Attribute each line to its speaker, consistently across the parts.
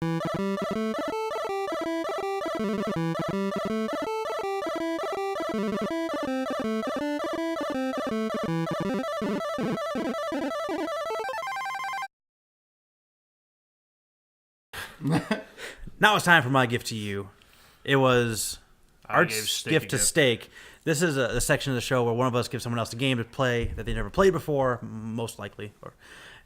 Speaker 1: Now it's time for my gift to you. It was Art's gift to Steak. This is a section of the show where one of us gives someone else a game to play that they never played before, most likely,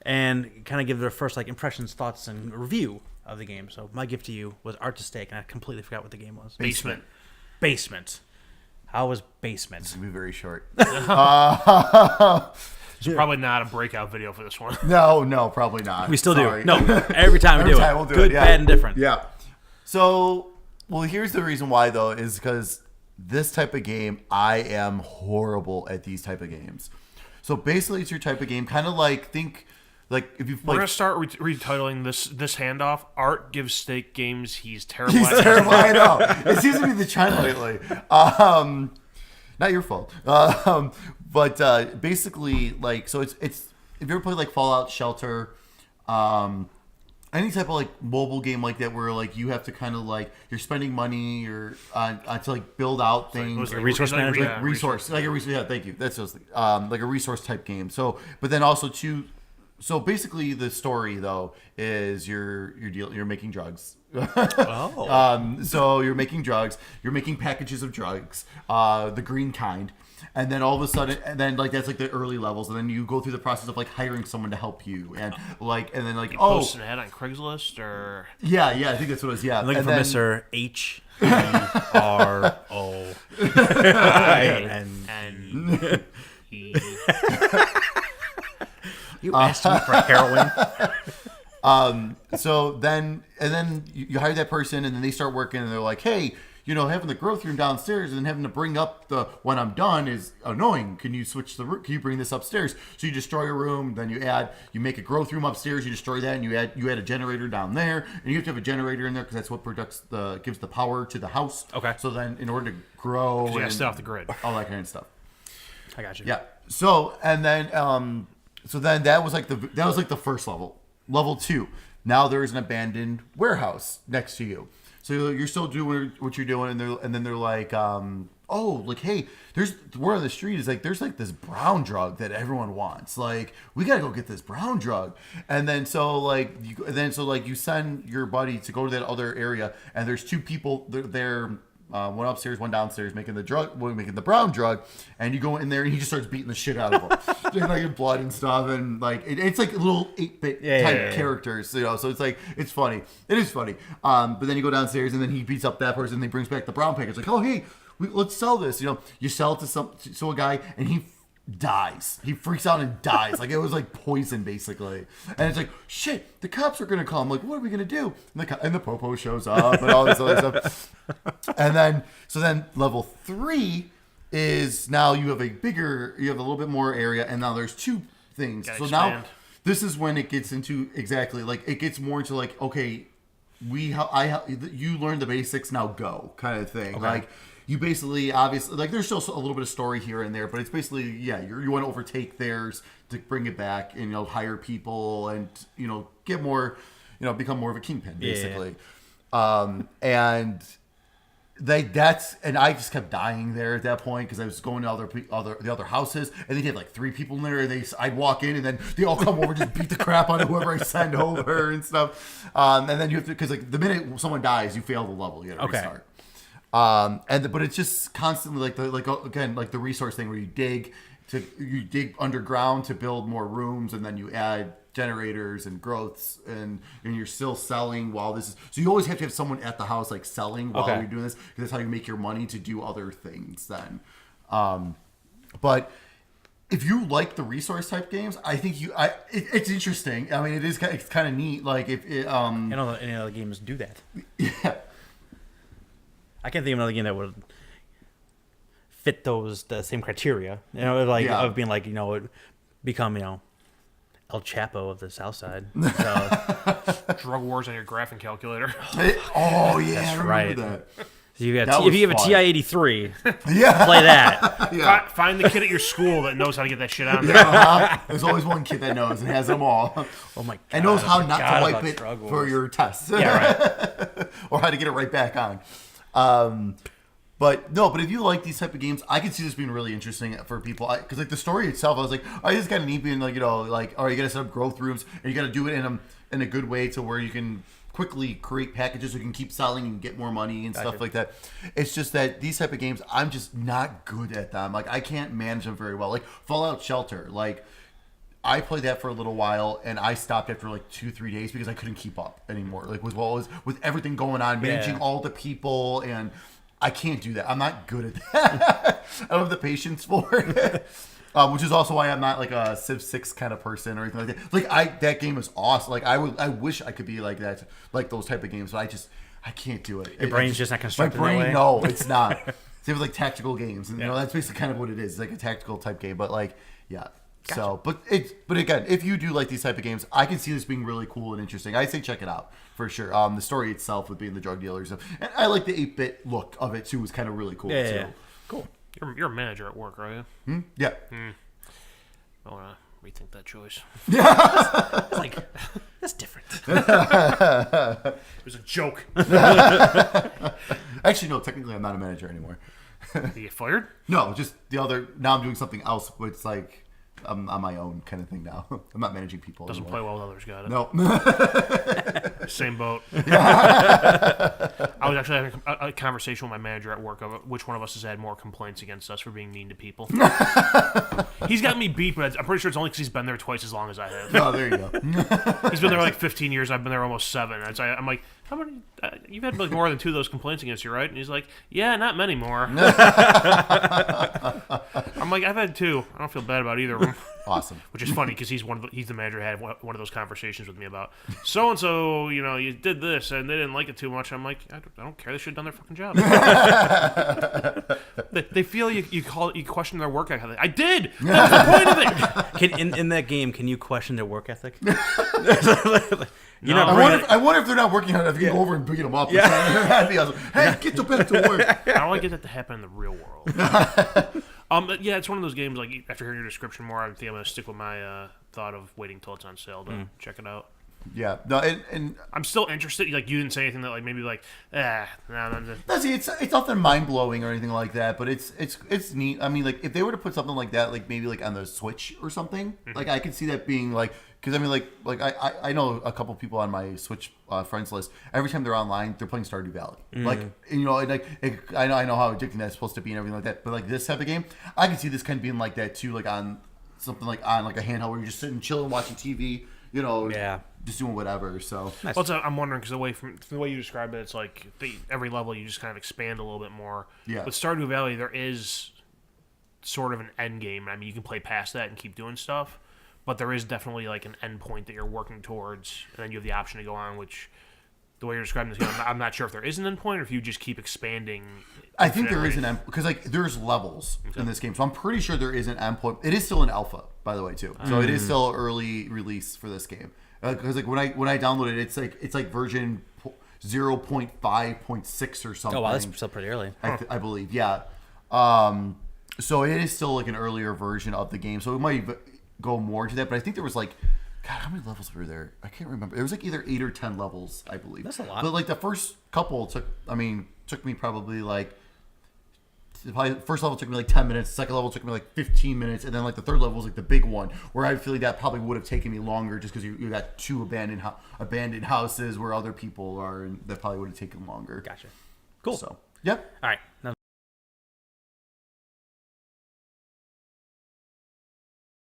Speaker 1: and kind of give their first impressions, thoughts, and review of the game. So my gift to you was Art to Steak, and I completely forgot what the game was. Basement. How was Basement?
Speaker 2: This is going to be very short.
Speaker 3: It's probably not a breakout video for this one.
Speaker 2: No, probably not.
Speaker 1: We still do. No, every time we do it.
Speaker 2: We'll do
Speaker 1: Good,
Speaker 2: it, yeah.
Speaker 1: bad, and different.
Speaker 2: Yeah. So, here's the reason why, though, is because this type of game, I am horrible at these type of games. So, basically, it's your type of game, kind of if you've
Speaker 3: We're going to start retitling this handoff. Art gives Steak games he's terrible at.
Speaker 2: He's terrible, I know. It seems to be the trend lately. Not your fault. But basically, so it's if you ever played Fallout Shelter, any type of mobile game like that where you have to kind of you're spending money or to build out things.
Speaker 1: Like resource management?
Speaker 2: Yeah, thank you. That's just like a resource type game. So, but then also so basically the story though is you're making drugs. So you're making drugs. You're making packages of drugs, the green kind, and then all of a sudden, that's the early levels, and then you go through the process of hiring someone to help you, and then
Speaker 3: post an ad on Craigslist or
Speaker 2: yeah, I think that's what it was. Yeah,
Speaker 1: I'm looking for Mr. H E R O I N E. You asked me for heroin.
Speaker 2: So then you hire that person, and then they start working, and they're like, hey, having the growth room downstairs and then having to bring up when I'm done is annoying. Can you switch the room? Can you bring this upstairs? So you destroy a room, then you make a growth room upstairs, you destroy that, and you add a generator down there, and you have to have a generator in there because that's what gives the power to the house.
Speaker 1: Okay.
Speaker 2: So then in order to grow,
Speaker 3: you gotta stay off the grid,
Speaker 2: all that kind of stuff.
Speaker 1: I got you.
Speaker 2: Yeah. So and then that was the first level. Level 2. Now there is an abandoned warehouse next to you. So you're still doing what you're doing, and then they're like, hey, we're on the street. Is there's this brown drug that everyone wants. We gotta go get this brown drug. And then you send your buddy to go to that other area, and there's two people there. One upstairs, one downstairs, making the brown drug, and you go in there and he just starts beating the shit out of them, in blood and stuff, and it's little 8-bit type characters, so it's funny. It is funny. But then you go downstairs and then he beats up that person, and he brings back the brown package, oh hey, let's sell this. You sell it to a guy, and he dies. He freaks out and dies. It was poison basically. And it's shit, the cops are gonna come. What are we gonna do? And the popo shows up and all this other stuff. And then level 3 is now you have a little bit more area, and now there's 2 things. So expand. Now this is when it gets into it gets more into okay, you learn the basics, now go kind of thing. Okay. You basically, obviously, there's still a little bit of story here and there, but it's basically, you want to overtake theirs to bring it back and, hire people and, get more, become more of a kingpin, basically. Yeah. And I just kept dying there at that point because I was going to the other houses, and they'd have 3 people in there, and I'd walk in, and then they all come over, just beat the crap out of whoever I send over and stuff. And then you have to, because the minute someone dies, you fail the level, you got to restart. But it's just constantly the resource thing where you dig underground to build more rooms, and then you add generators and growths, and you're still selling while this is. So you always have to have someone at the house selling while you're doing this, because that's how you make your money to do other things. Then, but if you like the resource type games, I think it's interesting. I mean, it's kind of neat. Any
Speaker 1: other games do that.
Speaker 2: Yeah.
Speaker 1: I can't think of another game that would fit the same criteria. Of being become El Chapo of the South Side. So.
Speaker 3: Drug wars on your graphing calculator.
Speaker 2: Oh yeah,
Speaker 1: that's
Speaker 2: I remember that.
Speaker 1: So you got
Speaker 2: That
Speaker 1: if
Speaker 2: was
Speaker 1: you have a
Speaker 2: fun.
Speaker 1: TI-83,
Speaker 2: Yeah.
Speaker 1: play that.
Speaker 2: Yeah.
Speaker 3: Find the kid at your school that knows how to get that shit on there.
Speaker 2: There's always one kid that knows and has them all.
Speaker 1: Oh my god!
Speaker 2: And knows how
Speaker 1: I
Speaker 2: not to
Speaker 1: forgot
Speaker 2: wipe
Speaker 1: about
Speaker 2: it
Speaker 1: Drug
Speaker 2: for
Speaker 1: Wars.
Speaker 2: your tests.
Speaker 1: Yeah, right.
Speaker 2: Or how to get it right back on. But if you like these type of games, I can see this being really interesting for people. Because like the story itself, I was like, oh, this is kind of neat being like, all right, you got to set up growth rooms and you got to do it in a good way to where you can quickly create packages so you can keep selling and get more money and stuff like that. It's just that these type of games, I'm just not good at them. Like I can't manage them very well. Like Fallout Shelter, like I played that for a little while and I stopped after like 2-3 days because I couldn't keep up anymore. Like with everything going on, managing all the people, and I can't do that. I'm not good at that. I don't have the patience for it. Which is also why I'm not like a Civ 6 kind of person or anything like that. Like that game is awesome. Like I wish I could be like that, like those type of games, but I can't do it.
Speaker 1: Your brain's just not constructed
Speaker 2: My brain,
Speaker 1: that way?
Speaker 2: no, it's not. Same with like tactical games, and that's basically kind of what it is. It's like a tactical type game, but like Gotcha. So, but again, if you do like these type of games, I can see this being really cool and interesting. I say check it out for sure. The story itself with being the drug dealers, and I like the 8-bit look of it too. Was kind of really cool too.
Speaker 1: Yeah. Cool.
Speaker 3: You're a manager at work, are you?
Speaker 2: Yeah.
Speaker 3: I want to rethink that choice.
Speaker 1: It's like that's different.
Speaker 3: It was a joke.
Speaker 2: Actually, no. Technically, I'm not a manager anymore.
Speaker 3: Did you get fired?
Speaker 2: No, just the other. Now I'm doing something else, but it's like I'm on my own kind of thing now. I'm not managing people.
Speaker 3: Doesn't
Speaker 2: anymore.
Speaker 3: play well with others, got it.
Speaker 2: No.
Speaker 3: Same boat. I was actually having a conversation with my manager at work of which one of us has had more complaints against us for being mean to people. He's got me beat, but I'm pretty sure it's only because he's been there twice as long as I have.
Speaker 2: Oh, there you go.
Speaker 3: He's been there like 15 years. I've been there almost 7. I'm like, how many? You've had like more than 2 of those complaints against you, right? And he's like, yeah, not many more. I'm like, I've had 2. I don't feel bad about either of them.
Speaker 2: Awesome.
Speaker 3: Which is funny because he's the manager who had one of those conversations with me about so and so. You did this and they didn't like it too much. I'm like, I don't care. They should have done their fucking job. they feel you question their work ethic. I did. That's the point of it.
Speaker 1: In that game, can you question their work ethic?
Speaker 2: I wonder if they're not working on it. If you can go over and beat them up. Yeah. That'd be awesome. Hey, get to back to work.
Speaker 3: I don't like that to happen in the real world. But yeah, it's one of those games. Like after hearing your description more, I think I'm gonna stick with my thought of waiting till it's on sale to check it out.
Speaker 2: Yeah. No, and
Speaker 3: I'm still interested. Like you didn't say anything that like maybe like no.
Speaker 2: see, it's nothing mind blowing or anything like that, but it's neat. I mean, like if they were to put something like that, like maybe like on the Switch or something, like I could see that being like, because I mean, like I know a couple people on my Switch friends list. Every time they're online, they're playing Stardew Valley. Like and, like I know how addicting that's supposed to be and everything like that. But like this type of game, I can see this kind of being like that too, like on something like on like a handheld where you're just sitting chilling watching TV. Just doing whatever. So
Speaker 1: Nice.
Speaker 3: Well, I'm wondering because from the way you describe it, it's like every level you just kind of expand a little bit more.
Speaker 2: Yeah.
Speaker 3: With Stardew Valley, there is sort of an end game. I mean, you can play past that and keep doing stuff, but there is definitely like an end point that you're working towards, and then you have the option to go on. Which the way you're describing this game, I'm not sure if there is an end point or if you just keep expanding.
Speaker 2: I think there is an end because like there's levels in this game, so I'm pretty sure there is an end point. It is still an alpha, by the way, too. So it is still early release for this game. Because like when I downloaded it, it's like version 0.5.6 or something.
Speaker 1: Oh wow, that's still pretty early.
Speaker 2: I believe, yeah. So it is still like an earlier version of the game, so it might go more to that. But I think there was like, God, how many levels were there? I can't remember. It was like either 8 or 10 levels, I believe.
Speaker 1: That's a lot.
Speaker 2: But like the first couple took me probably like. First level took me like 10 minutes. Second level took me like 15 minutes, and then like the third level was like the big one, where I feel like that probably would have taken me longer, just because you got 2 abandoned houses where other people are, and that probably would have taken longer.
Speaker 1: Gotcha. Cool.
Speaker 2: So, yep.
Speaker 1: All right. Now